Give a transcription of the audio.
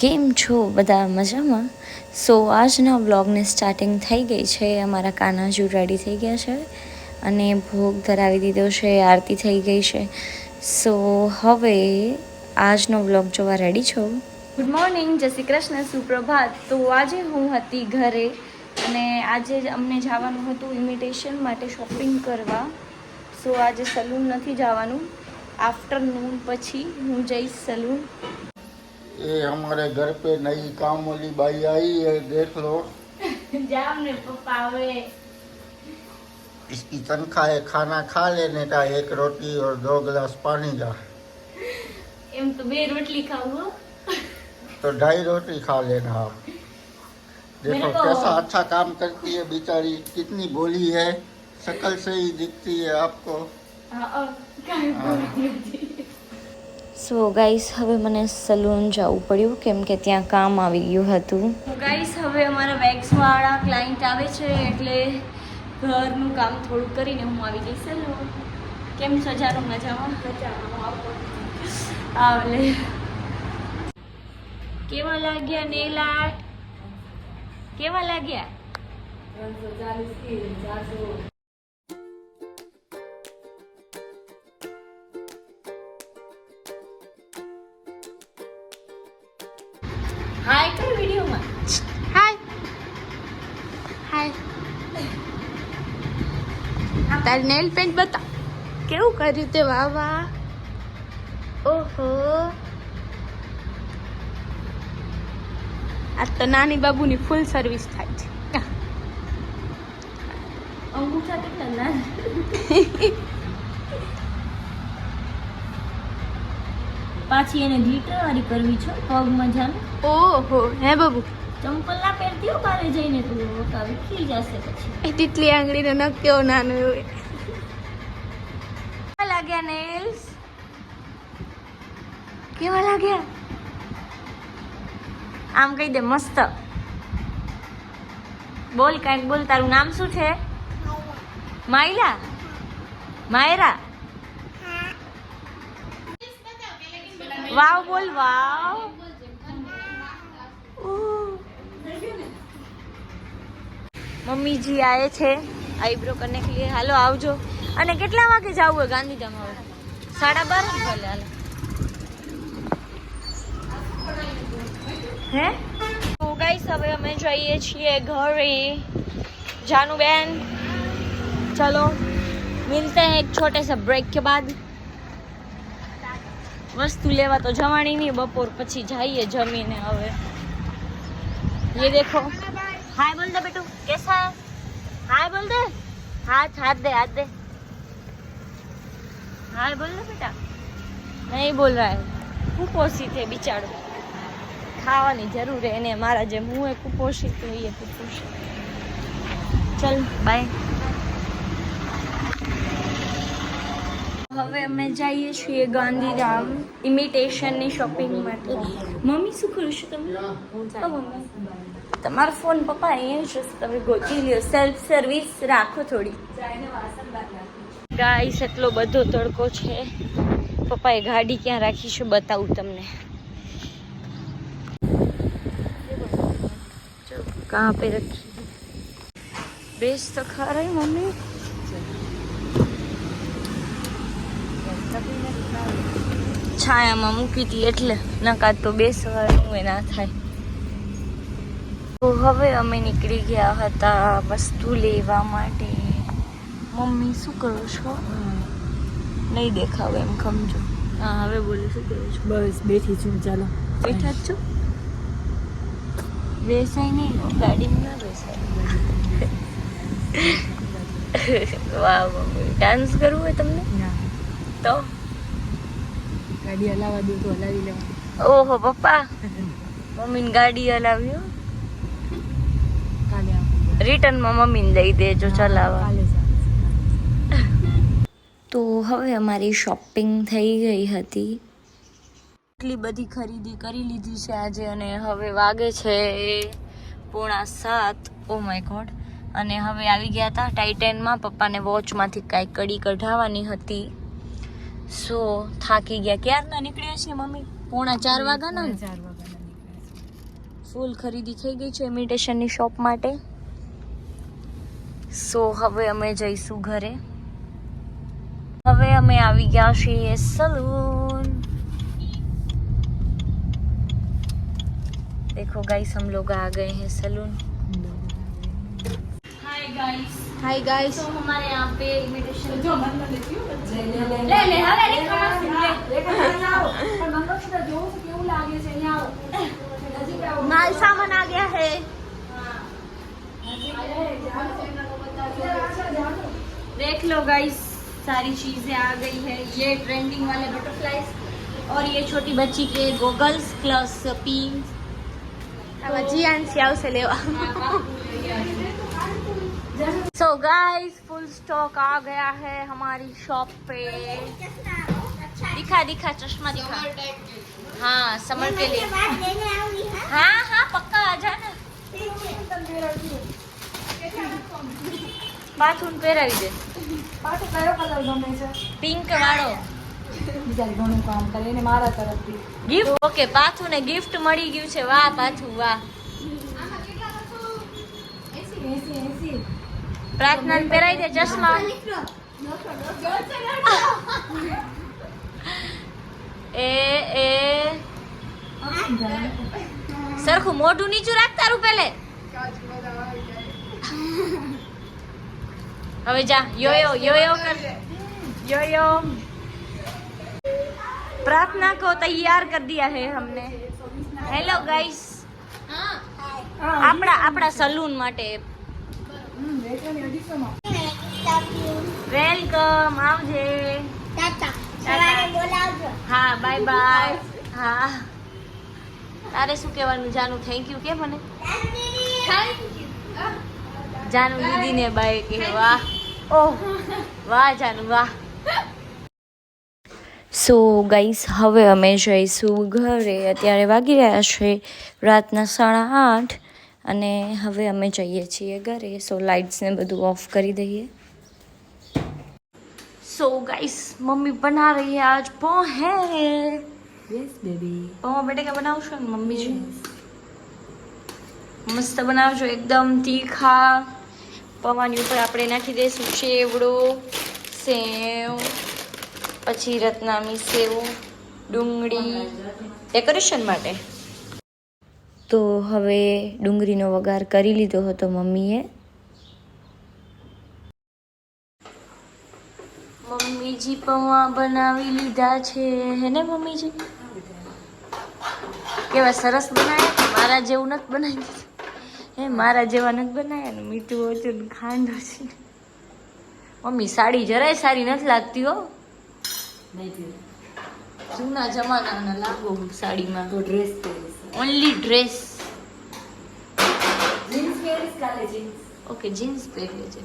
કેમ છો બધા મજામાં? સો આજના વ્લોગની સ્ટાર્ટિંગ થઈ ગઈ છે. અમારા કાનાજુ રેડી થઈ ગયા છે અને ભોગ ધરાવી દીધો છે, આરતી થઈ ગઈ છે. સો હવે આજનો વ્લોગ જોવા રેડી છો? ગુડ મોર્નિંગ, જય શ્રી કૃષ્ણ, સુપ્રભાત. તો આજે હું હતી ઘરે અને આજે અમને જવાનું હતું ઇમિટેશન માટે શોપિંગ કરવા. સો આજે સલૂન નથી જવાનું, आफ्टरनून પછી હું જઈશ સલૂન. ये हमारे घर पे नई काम वाली बाई आई है, देख लो। जाम ने पप्पा वे इसकी तनख्वाह है खाना खा लेने का, एक रोटी और 2 गिलास पानी का। एम तो 2 रोटली खाऊं तो 2.5 रोटी खा लेना आप। देखो कैसा अच्छा काम करती है बेचारी, कितनी भोली है, शक्ल से ही दिखती है आपको। સો ગાઈસ હવે મને સલૂન જવું પડ્યું કેમ કે ત્યાં કામ આવી ગયું હતું. ગાઈસ હવે અમારા વેક્સવાળા ક્લાયન્ટ આવે છે એટલે ઘરનું કામ થોડું કરીને હું આવી ગઈ સલૂન. કેમ સજારો મજામાં? આવલે કેવા લાગ્યા નેલ આર્ટ? કેવા લાગ્યા? 340 हाय कर वीडियो में हाय हाय तार नेल पेंट बता केवू कर्यु ते वाह वाह ओहो आ तो नानी बाबूनी फूल सर्विस थाय छे अंगूठा કેટલા ના પાછી એને ગ્લિટર વાળી કરવી છે પગ મજાનું. ઓહો હે બાબુ ચંપલ ના પહેરતી હો બારે જઈને તું કાવી ખી જશે પછી એટલી આંગળીનો નખ કેવો નાનો હોય. કેવા લાગ્યા નેલ્સ? કેવા લાગ્યા? આમ કહી દે મસ્ત. બોલ કાંઈક બોલ. તારું નામ શું છે? માયલા? માયરા? वाव बोल वाव. मम्मी जी आए थे आईब्रो करने के लिए. हालो आवजो. અને કેટલા વાગે જાવું હોય ગાંધીધામ? હવે 12:30 ભલે હાલો. હે તો ગાઈસ હવે અમે જઈએ છીએ ઘરે. जानू बहन चलो मिलते हैं एक छोटे से ब्रेक के बाद. वस्तु लेवा तो जवानी नहीं, बपोर पछी जाइए जमीने. હવે ये देखो. हाय बोल दे बेटू, कैसा है? हाय बोल दे. हाथ हाथ दे, हाथ दे. हाय बोल दे बेटा. नहीं बोल रहा है. कुपोषित है बिचारो. खावानी जरूर है ने मारा जे मुंह है कुपोषित तो ये कुपोषित. चल बाय. હવે અમે જઈએ છીએ ગાંધીધામ ઇમિટેશનની શોપિંગ માટે. મમ્મી શું કરું છું તમે? મમ્મી તમારો ફોન પપ્પા અહીંયા છે, તમે ગોતી લ્યો. સેલ્ફ સર્વિસ રાખો થોડી. ગાઈસ એટલો બધો તડકો છે. પપ્પાએ ગાડી ક્યાં રાખી છે બતાવું તમને. कहाँ पे रखी? बेच तो खा रही मम्मी. છાયામાં મૂકી હતી એટલે નકા તો બેસવાનું ના થાય. તો હવે અમે નીકળી ગયા હતા વસ્તુ લેવા માટે. મમ્મી શું કરો છો? નહીં દેખાવ એમ સમજો. હા હવે બોલો શું કરો છો? બસ બેઠી છું. ચાલો બેઠા જ છો? બેસાય નહીં, ગાડીમાં ના બેસાય. વાહ મમ્મી ડાન્સ કરવું હોય તમને? તો ગાડી હલાવા દઉં તો હલાવી લેવા. ઓહો પપ્પા મમ્મીને ગાડી હલાવ્યો. કાલે રિટર્નમાં મમ્મીને દઈ દેજો ચલાવવા. કાલે તો હવે અમારી શોપિંગ થઈ ગઈ હતી. એટલી બધી ખરીદી કરી લીધી છે આજે અને હવે વાગે છે 6:45. Oh my God. અને હવે આવી ગયા હતા ટાઇટનમાં. પપ્પાને વોચમાંથી કાંઈ કડી કઢાવવાની હતી. સો થાકી ગયા. ક્યારના નીકળ્યા છીએ મમ્મી? 3:45 વાગ્યાના. 4 વાગ્યાના નીકળ્યા ફૂલ ખરીદી થઈ ગઈ છે ઇમિટેશનની શોપ માટે. સો હવે અમે જઈશું ઘરે. હવે અમે આવી ગયા છીએ સલૂન. देखो गाइस हम लोग आ गए हैं salon. Hi guys. Hi guys तो हमारे यहाँ पे इमिटेशन જો મને લેતી હો ले ले હવે निकल ले પણ મંગળસૂત્ર જોવું છે કેવું લાગે છે અહીંયા આવો નજીક આવો माल सामान आ गया है. देख लो गाइस सारी चीजें आ गई है. ये ट्रेंडिंग वाले बटरफ्लाईज और ये छोटी बच्ची के गोगल्स प्लस पिन. આવા જીયાન્સી આવશે લેવા सो गाइस फुल स्टॉक आ गया है हमारी शॉप पे. दिखा दिखा चश्मा दिखा. हाँ समर के लिए. हाँ हाँ पक्का आ जाना. પાથુન પહેરાવી દે. પાછો કયો કલર ગમે છે પિંક વાળો. બિચારી ઘણું કામ કરે એને મારા તરફથી ગિફ્ટ ઓકે પાથુ ને ગિફ્ટ મળી ગયું છે. વાહ પાથુ વાહ. 80 પ્રાર્થના પહેરાવી દે ચશ્મા. એ એ સરખું મોઢું નીચું રાખ તારું પેલે. હવે જા યોયો યોયો કર. योयो. प्रार्थना को तैयार कर दिया है हमने. Hello guys. આપણા સલૂન માટે વેલકમ. આવજે. હા બાય બાય. હા તારે શું કહેવાનું જાનુ? થેન્ક યુ કે મને. જાનુ દીદીને બાય કે. વાહ ઓહ વાહ જાનુ વાહ. સો ગાઈસ હવે અમે જઈશું ઘરે. અત્યારે વાગી રહ્યા છે રાતના 8:30 અને હવે અમે જઈએ છીએ ઘરે. સો લાઇટ્સને બધું ઓફ કરી દઈએ. સો ગાઈસ મમ્મી બના રહી है आज पोहे. યસ બેબી પોहा બટેકા બનાવશો ને મમ્મી છે. મસ્ત બનાવજો એકદમ તીખા. પૌવાની ઉપર આપણે નાખી દઈશું ચેવડો, સેવ, પછી રત્નામી સેવ, ડુંગળી ડેકોરેશન માટે. તો હવે ડુંગળીનો વઘાર કરી લીધો હતો મમ્મીએ. મમ્મીજી પૌવા બનાવી લીધા છે હે ને મમ્મીજી? કેવા સરસ બનાવ્યા કે મારા જેવું નથી બનાવી દીધું? હે મારા જેવા નથી બનાવ્યા ને? મીઠું ઓછું ને ખાંડ ઓછી. મમ્મી સાડી જરાય સારી નથી લાગતી હો. જૂના જમાનાના લાગો સાડીમાં. તો ડ્રેસ પહેરીશ ઓનલી ડ્રેસ. જીન્સ પહેરીશ કાલે જીન્સ ઓકે જીન્સ પહેરી છે.